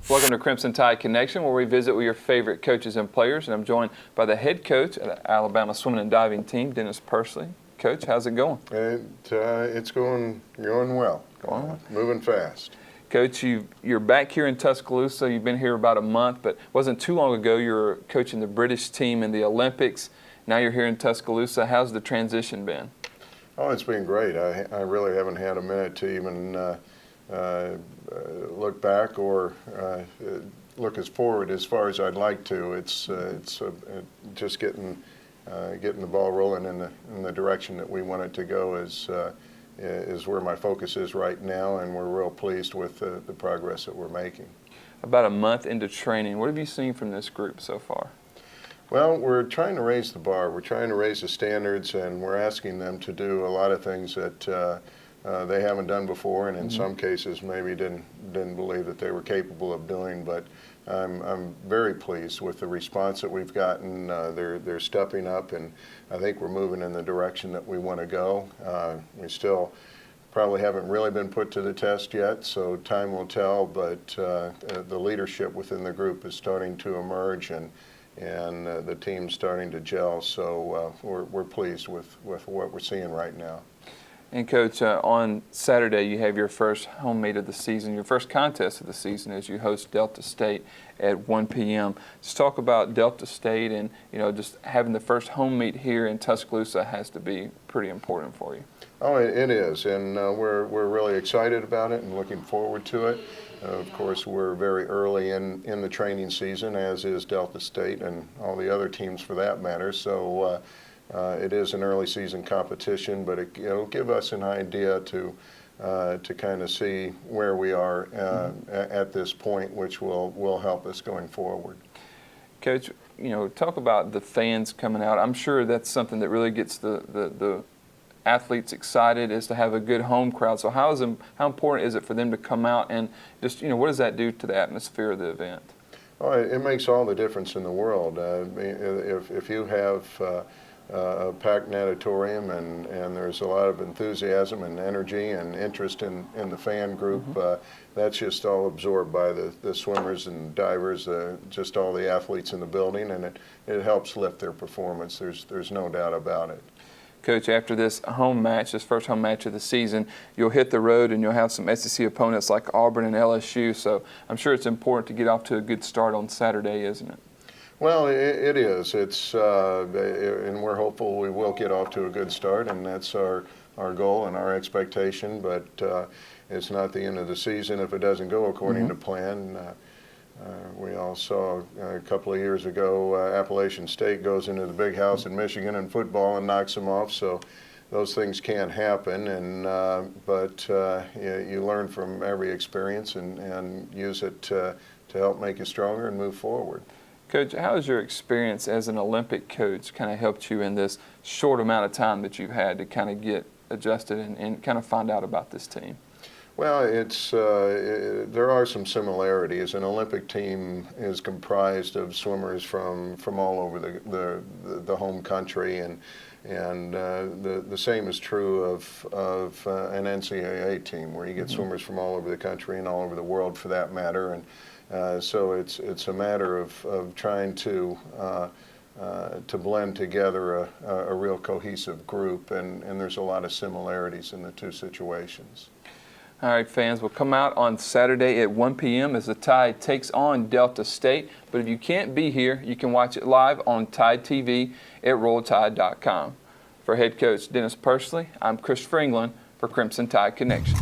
Welcome to Crimson Tide Connection, where we visit with your favorite coaches and players. And I'm joined by the head coach of the Alabama swimming and diving team, Dennis Pursley. Coach, how's it going? It's going well. Moving fast. Coach, you're back here in Tuscaloosa. You've been here about a month, but it wasn't too long ago you were coaching the British team in the Olympics. Now you're here in Tuscaloosa. How's the transition been? Oh, it's been great. I really haven't had a minute to even look back or look as forward as far as I'd like to. It's just getting the ball rolling in the direction that we want it to go is where my focus is right now, and we're real pleased with the progress that we're making. About a month into training, what have you seen from this group so far? Well, we're trying to raise the bar. We're trying to raise the standards, and we're asking them to do a lot of things that they haven't done before, and in some cases maybe didn't believe that they were capable of doing. But I'm very pleased with the response that we've gotten. They're stepping up, and I think we're moving in the direction that we want to go. We still probably haven't really been put to the test yet, so time will tell. But the leadership within the group is starting to emerge, and the team's starting to gel. So we're pleased with what we're seeing right now. And Coach, on Saturday you have your first home meet of the season, your first contest of the season, as you host Delta State at 1 p.m. Just talk about Delta State, and just having the first home meet here in Tuscaloosa has to be pretty important for you. Oh, it is, and we're really excited about it and looking forward to it. Of course, we're very early in the training season, as is Delta State and all the other teams for that matter. So it is an early season competition, but it'll give us an idea to kind of see where we are at this point, which will help us going forward. Coach, talk about the fans coming out. I'm sure that's something that really gets the athletes excited, is to have a good home crowd. So how important is it for them to come out, and just what does that do to the atmosphere of the event? Oh, it makes all the difference in the world. If you have a packed auditorium and there's a lot of enthusiasm and energy and interest in the fan group, that's just all absorbed by the swimmers and divers, just all the athletes in the building, and it helps lift their performance. There's no doubt about it. Coach, after this home match, this first home match of the season, you'll hit the road and you'll have some SEC opponents like Auburn and LSU, so I'm sure it's important to get off to a good start on Saturday, isn't it? Well, it is. And we're hopeful we will get off to a good start, and that's our goal and our expectation. But it's not the end of the season if it doesn't go according to plan. We all saw a couple of years ago Appalachian State goes into the big house in Michigan in football and knocks them off. So those things can happen, but you learn from every experience and use it to help make you stronger and move forward. Coach, how has your experience as an Olympic coach kind of helped you in this short amount of time that you've had to kind of get adjusted and kind of find out about this team? Well, there are some similarities. An Olympic team is comprised of swimmers from all over the home country, and the same is true of an NCAA team, where you get swimmers from all over the country and all over the world, for that matter. And so it's a matter of trying to blend together a real cohesive group, and there's a lot of similarities in the two situations. All right, fans, we'll come out on Saturday at 1 p.m. as the Tide takes on Delta State. But if you can't be here, you can watch it live on Tide TV at RollTide.com. For head coach Dennis Pursley, I'm Chris England for Crimson Tide Connection.